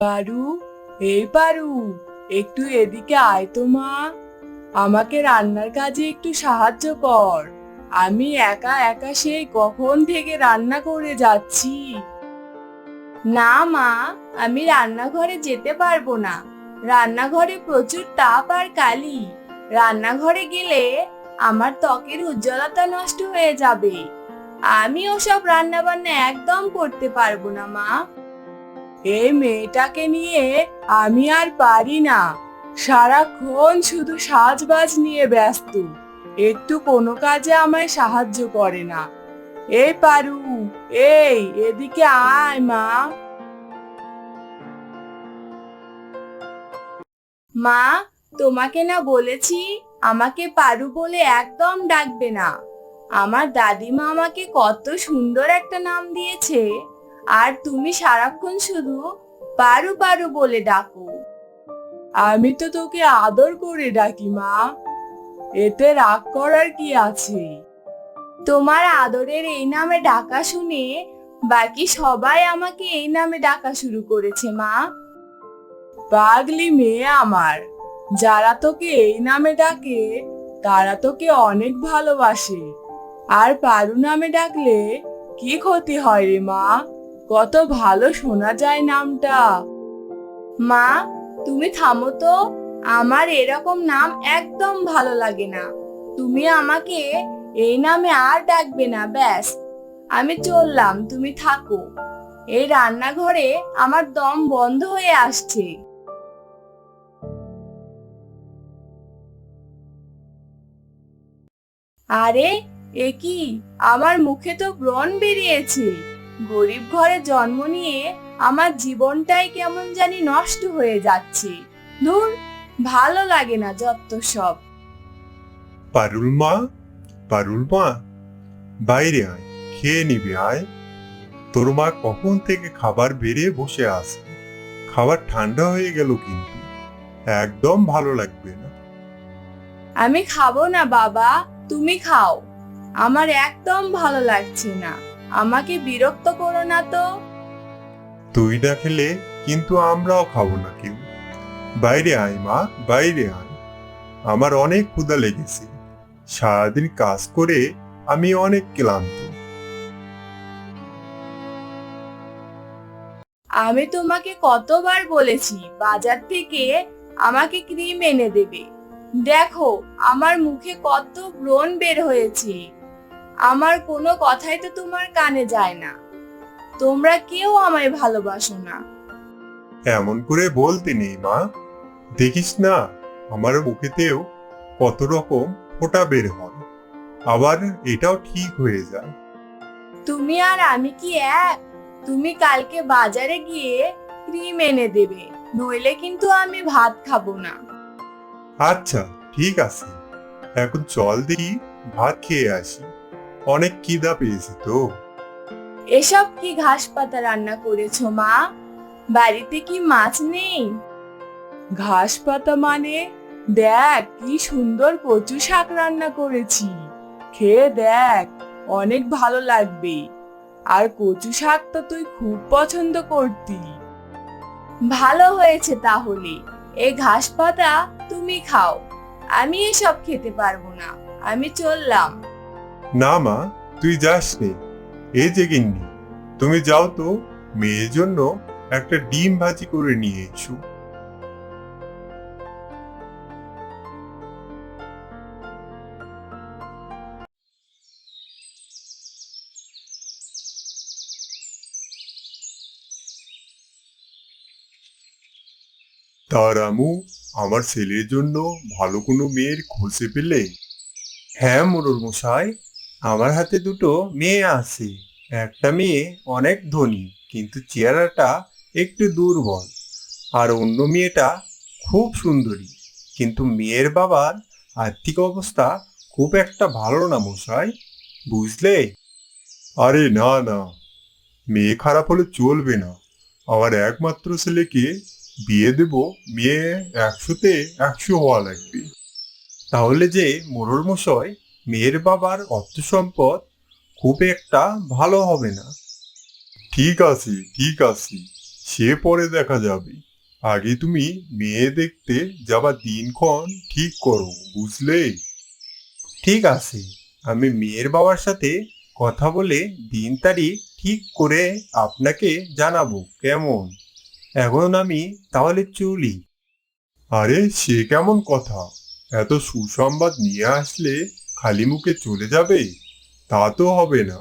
পারু, এই পারু, একটু এদিকে আয় তো মা। আমাকে রান্নার কাজে একটু সাহায্য কর। আমি একা একা সেই কখন থেকে রান্না করে যাচ্ছি। না মা, আমি রান্নাঘরে যেতে পারবো না। রান্নাঘরে প্রচুর তাপ আর কালি। রান্নাঘরে গেলে আমার ত্বকের উজ্জ্বলতা নষ্ট হয়ে যাবে। আমি ওসব রান্না বান্না একদম করতে পারবো না মা। এই মেয়েটাকে নিয়ে আমি আর পারি না। সারাক্ষণ শুধু সাজবাজ নিয়ে ব্যস্ত, একটু কোনো কাজে আমায় সাহায্য করে না। এই পারু, এই এদিকে আয় মা। মা, তোমাকে না বলেছি আমাকে পারু বলে একদম ডাকবে না। আমার দাদিমা আমাকে কত সুন্দর একটা নাম দিয়েছে, আর তুমি সারাক্ষণ শুধু পারু পারু বলে ডাকো। আমি তো তোকে আদর করে ডাকি মা, এতে রাগ করার কি আছে? তোমার আদরের এই নামে ডাকা শুনে বাকি সবাই আমাকে এই নামে ডাকা শুরু করেছে মা। পাগলি মেয়ে আমার, যারা তোকে এই নামে ডাকে তারা তোকে অনেক ভালোবাসে। আর পারু নামে ডাকলে কি ক্ষতি হয় রে মা? কত ভালো শোনা যায় নামটা। মা, তুমি থামো তো। আমার এরকম নাম একদম ভালো লাগে না। তুমি আমাকে এই নামে আর ডাকবে না, ব্যাস। আমি চললাম, তুমি থাকো। এই রান্নাঘরে আমার দম বন্ধ হয়ে আসছে। আরে, এ কি? আমার মুখে তো ব্রণ বেরিয়েছে। গরিব ঘরে জন্ম নিয়ে আমার জীবনটাই কেমন জানি নষ্ট হয়ে যাচ্ছে। ধুর, ভালো লাগে না যত সব। পারুল মা, পারুল মা, বাইরে আয়, খেয়ে নিবি আয়। তোর মা কখন থেকে খাবার বেড়ে বসে আছে। খাবার ঠান্ডা হয়ে গেল কিন্তু, একদম ভালো লাগবে না। আমি খাবো না বাবা, তুমি খাও। আমার একদম ভালো লাগছে না। আমাকে বিরক্ত করো না তো। তুই না খেলে কিন্তু আমরাও খাবো না কেউ। বাইরে আয় মা, বাইরে আয়। আমার অনেক ক্ষুধা লেগেছে। সারাদিন কাজ করে আমি অনেক ক্লান্ত। আমি তোমাকে কতবার বলেছি বাজার থেকে আমাকে ক্রিম এনে দেবে। দেখো, আমার মুখে কত ব্রণ বের হয়েছে। আমার কোনো কথাই তো তোমার কানে যায় না। তোমরা কেউ আমায় ভালোবাসো না। এমন করে বলতে নেই মা। দেখিস না, আমার মুখেতেও কত রকম ফোঁটা বের হয়, আবার এটাও ঠিক হয়ে যায়। তুমি আর আমি কি এক? তুমি কালকে বাজারে গিয়ে ক্রিম এনে দেবে, নইলে কিন্তু আমি ভাত খাবো না। আচ্ছা, ঠিক আছে। এখন চল দেখি ভাত খেয়ে আসি, অনেক খিদা পেয়েছে তো। এসব কি ঘাস পাতা রান্না করেছো মা? বাড়িতে কি মাছ নেই? ঘাস পাতা মানে? দেখ কি সুন্দর কচু শাক রান্না করেছি। খেয়ে দেখ, অনেক ভালো লাগবে। আর কচু শাক তো তুই খুব পছন্দ করতি। ভালো হয়েছে তাহলে। এই ঘাস পাতা তুমি খাও। আমি এসব খেতে পারবো না। আমি চললাম। না মা, তুই যাস নে। এই যে গিন্নি, তুমি যাও তো, মেয়ের জন্য একটা ডিম ভাজি করে নিয়ে এসো। তার আমু, আমার ছেলের জন্য ভালো কোনো মেয়ের খোঁজে পেলে? হ্যাঁ মোড়ল মশাই, আমার হাতে দুটো মেয়ে আছে। একটা মেয়ে অনেক ধনী, কিন্তু চেহারাটা একটু দুর্বল। আর অন্য মেয়েটা খুব সুন্দরী, কিন্তু মেয়ের বাবার আর্থিক অবস্থা খুব একটা ভালো না মশাই, বুঝলে? আরে না না, মেয়ে খারাপ হলে চলবে না। আমার একমাত্র ছেলেকে বিয়ে দেব, মেয়ে 100-তে 100 হওয়া লাগবে। তাহলে যে মোড়ল মশাই, মেয়ের বাবার অর্থ সম্পদ খুব একটা ভালো হবে না। ঠিক আছে, ঠিক আছে, সে পরে দেখা যাবে। আগে তুমি মেয়ে দেখতে যাবার দিনক্ষণ ঠিক করো, বুঝলে? ঠিক আছে, আমি মেয়ের বাবার সাথে কথা বলে দিন তারিখ ঠিক করে আপনাকে জানাবো, কেমন? এখন আমি তাহলে চলি। আরে সে কেমন কথা? এত সুসংবাদ নিয়ে আসলে খালি মুখে চলে যাবে? তা তো হবে না।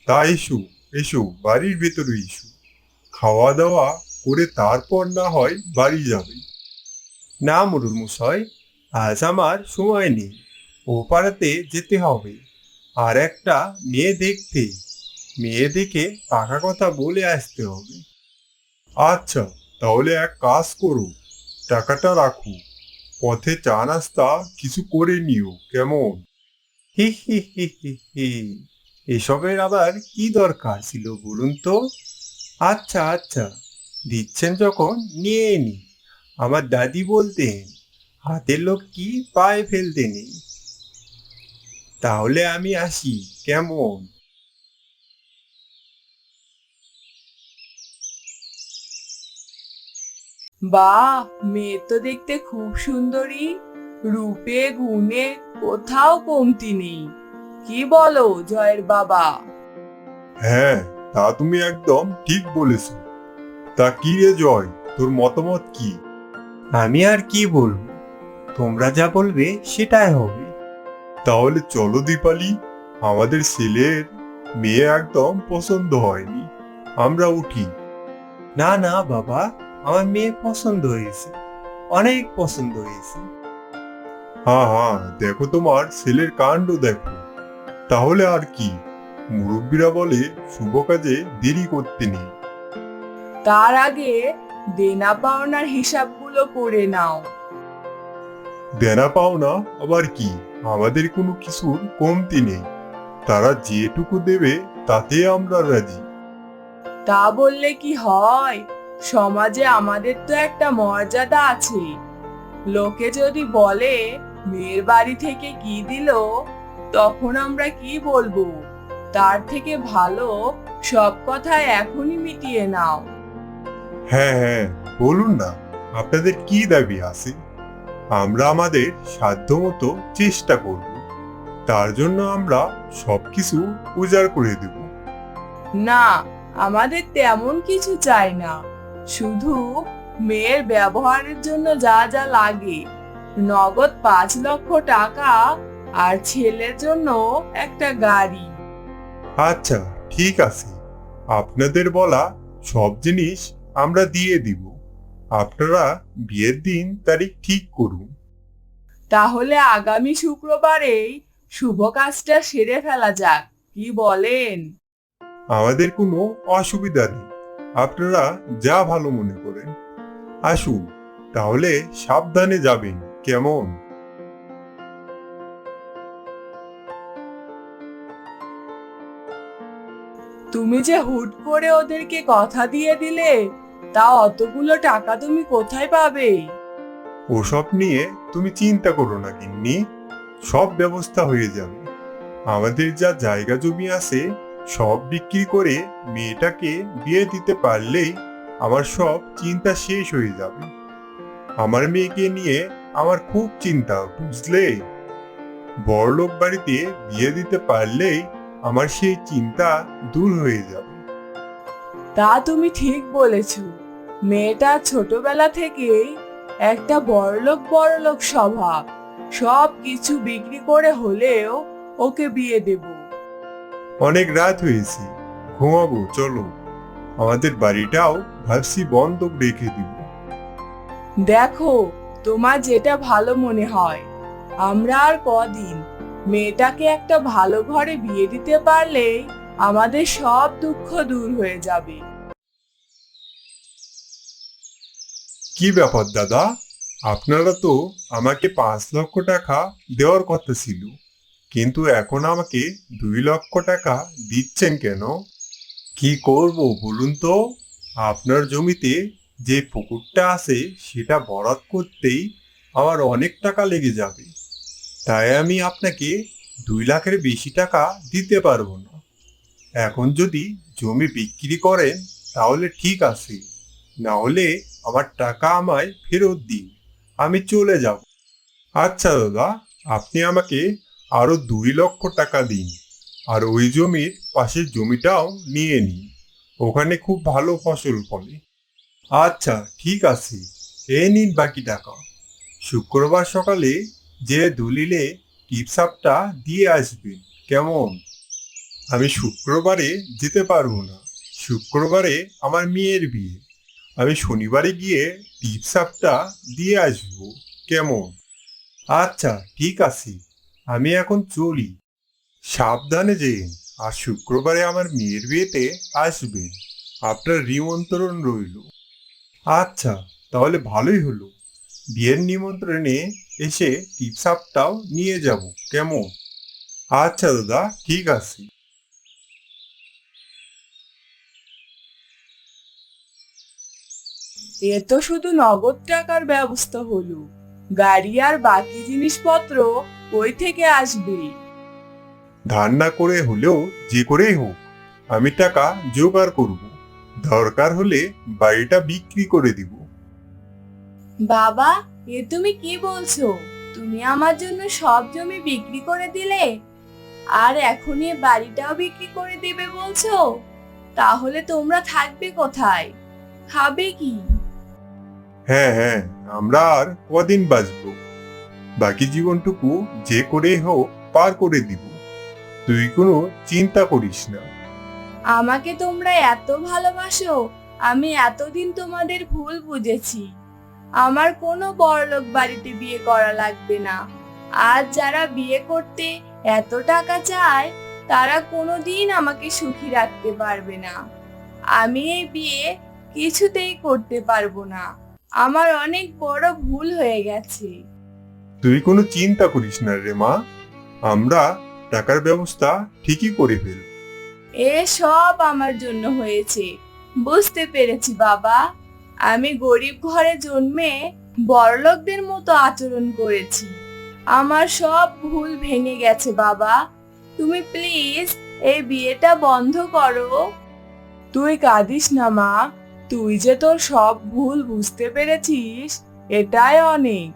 তা এসো, এসো, বাড়ির ভেতরে এসো। খাওয়া দাওয়া করে তারপর না হয় বাড়ি যাবে। না মোড়ল মশাই, আজ আমার সময় নেই। ও পাড়াতে যেতে হবে আর একটা মেয়ে দেখতে। মেয়ে দেখে পাকা কথা বলে আসতে হবে। আচ্ছা, তাহলে এক কাজ করো, টাকাটা রাখো। পথে চা নাস্তা কিছু করে নিও, কেমন? হি হি হি হি হি। এসবের আবার কি দরকার ছিল বলুন তো? আচ্ছা আচ্ছা, দিচ্ছেন যখন নিয়ে নি। আমার দাদি বলতেন, হাতের লোক কি পায়ে ফেলতে নেই। তাহলে আমি আসি, কেমন? বাহ, মেয়ে তো দেখতে খুব সুন্দরী। রূপে গুণে কোথাও কমতি নেই। কি বলো জয়ের বাবা? হ্যাঁ, তা তুমি একদম ঠিক বলেছো। তা কি রে জয়, তোর মতামত কি? আমি আর কি বলবো, তোমরা যা বলবে সেটাই হবে। তাহলে চলো দীপালি, আমাদের ছেলের মেয়ে একদম পছন্দ হয়নি, আমরা উঠি। না না বাবা, আমার মেয়ে পছন্দ হয়েছে, অনেক পছন্দ হয়েছে। হ্যাঁ হ্যাঁ, দেখো তোমার ছেলের কাণ্ড দেখো। তাহলে আর কি, মুরব্বীরা বলে শুভ কাজে দেরি করতে নেই। তার আগে দেনা পাওনার হিসাবগুলো করে নাও। দেনা পাওনা আবার কি, আমাদের কোনো কিছুর কমতি নেই। তারা যেটুকু দেবে তাতে আমরা রাজি। তা বললে কি হয়? সমাজে আমাদের তো একটা মর্যাদা আছে। লোকে যদি বলে মেয়ের বাড়ি থেকে কি দিল, তখন আমরা কি বলবো? তার থেকে ভালো সব কথা এখনই মিটিয়ে নাও। হ্যাঁ হ্যাঁ, বলুন না, আপনাদের কি দাবি আছে? আমরা আমাদের সাধ্যমতো চেষ্টা করব। তার জন্য আমরা সবকিছু উজাড় করে দেব। না, আমাদের তেমন কিছু চাই না। শুধু মেয়ের ব্যবহারের জন্য যা যা লাগে, নগদ 5 লক্ষ টাকা, আর ছেলের জন্য একটা গাড়ি। আচ্ছা, ঠিক আছে, আপনাদের বলা সব জিনিস আমরা দিয়ে দিব। আপনারা বিয়ের দিন তারিখ ঠিক করুন। তাহলে আগামী শুক্রবারেই শুভ কাজটা সেরে ফেলা যাক, কি বলেন? আমাদের কোনো অসুবিধা নেই, আপনারা যা ভালো মনে করেন। আসুন, তাহলে সাবধানে যাবেন, কেমন? তুমি যে হুট করে ওদেরকে কথা দিয়ে দিলে, তা অতগুলো টাকা তুমি কোথায় পাবে? ওসব নিয়ে তুমি চিন্তা করো না গিন্নি, সব ব্যবস্থা হয়ে যাবে। আমাদের যা জায়গা জমি আছে সব বিক্রি করে মেয়েটাকে বিয়ে দিতে পারলেই আমার সব চিন্তা শেষ হয়ে যাবে। আমার মেয়েকে নিয়ে আমার খুব চিন্তা, বুঝলে? বড়লোক বাড়িতে বিয়ে দিতে পারলেই আমার সেই চিন্তা দূর হয়ে যাবে। তা তুমি ঠিক বলেছ। মেয়েটা ছোটবেলা থেকেই একটা বড়লোক বড়লোক স্বভাব। সব কিছু বিক্রি করে হলেও ওকে বিয়ে দেব। অনেক রাত হয়েছে, ঘুমাবো, চলো। আমাদের বাড়িটাও ভাবছি বন্ধক রেখে দিব। দেখো, তোমার যেটা ভালো মনে হয়। আমরা আর কদিন, মেয়েটাকে একটা ভালো ঘরে বিয়ে দিতে পারলেই আমাদের সব দুঃখ দূর হয়ে যাবে। কি ব্যাপার দাদা, আপনারা তো আমাকে 5 লক্ষ টাকা দেওয়ার কথা ছিল, কিন্তু এখন আমাকে 2 লক্ষ টাকা দিচ্ছেন কেন? কি করব বলুন তো? আপনার জমিতে যে পুকুরটা আছে সেটা ভরাট করতেই আমার অনেক টাকা লেগে যাবে। তাই আমি আপনাকে 2 লাখের বেশি টাকা দিতে পারবো না। এখন যদি জমি বিক্রি করেন তাহলে ঠিক আছে, না হলে আমার টাকা আমায় ফেরত দিন, আমি চলে যাব। আচ্ছা দাদা, আপনি আমাকে আরো 2 লক্ষ টাকা দিন, আর ওই জমির পাশের জমিটাও নিয়ে নিন, ওখানে খুব ভালো ফসল ফলে। আচ্ছা ঠিক আছে, এই নিন বাকি টাকা। শুক্রবার সকালে যে দলিলে টিপসাপটা দিয়ে আসবেন, কেমন? আমি শুক্রবারে যেতে পারবো না, শুক্রবারে আমার মেয়ের বিয়ে। আমি শনিবারে গিয়ে টিপসাপটা দিয়ে আসবো, কেমন? আচ্ছা ঠিক আছে, আমি এখন চলি। সাবধানে যেন, আর শুক্রবারে আমার মেয়ের বিয়েতে আসবেন, আপনার নিমন্ত্রণ রইল। আচ্ছা, তাহলে ভালোই হলো, বিয়ের নিমন্ত্রণে এসে টিপসাপটাও নিয়ে যাব, কেমন? আচ্ছা দাদা, ঠিক আছে। এ তো শুধু নগদ টাকার ব্যবস্থা হলো, গাড়ি আর বাকি জিনিসপত্র কই থেকে আসবে? ধার না করে হলেও যে করেই হোক আমি টাকা জোগাড় করব, দরকার হলে বাড়িটা বিক্রি করে দিব। বাবা, এ তুমি কি বলছো? তুমি আমার জন্য সব জমি বিক্রি করে দিলে, আর এখন এ বাড়িটাও বিক্রি করে দিবে বলছো? তাহলে তোমরা থাকবে কোথায়, খাবে কি? হ্যাঁ হ্যাঁ, আমরা আর কদিন বাঁচবো, বাকি জীবনটুকু যে করেই হোক পার করে দিব, তুই কোনো চিন্তা করিস না। আমাকে তোমরা এত ভালোবাসো, আমি এতদিন তোমাদের ভুল বুঝেছি। আমার কোনো বড়লোক বাড়িতে বিয়ে করা লাগবে না। আর যারা বিয়ে করতে এত টাকা চায়, তারা কোনোদিন আমাকে সুখী রাখতে পারবে না। আমি এই বিয়ে কিছুতেই করতে পারবো না। আমার অনেক বড় ভুল হয়ে গেছে। তুই কোনো চিন্তা করিস না রে মা, আমরা টাকার ব্যবস্থা ঠিকই করে ফেলব। এ সব আমার জন্য হয়েছে, বুঝতে পেরেছি বাবা। আমি গরিব ঘরে জন্মে বড়লোকদের মতো আচরণ করেছি। আমার সব ভুল ভেঙে গেছে বাবা। তুমি প্লিজ এই বিয়েটা বন্ধ করো। তুই কাঁদিস না মা, তুই যে তোর সব ভুল বুঝতে পেরেছিস, এটাই অনেক।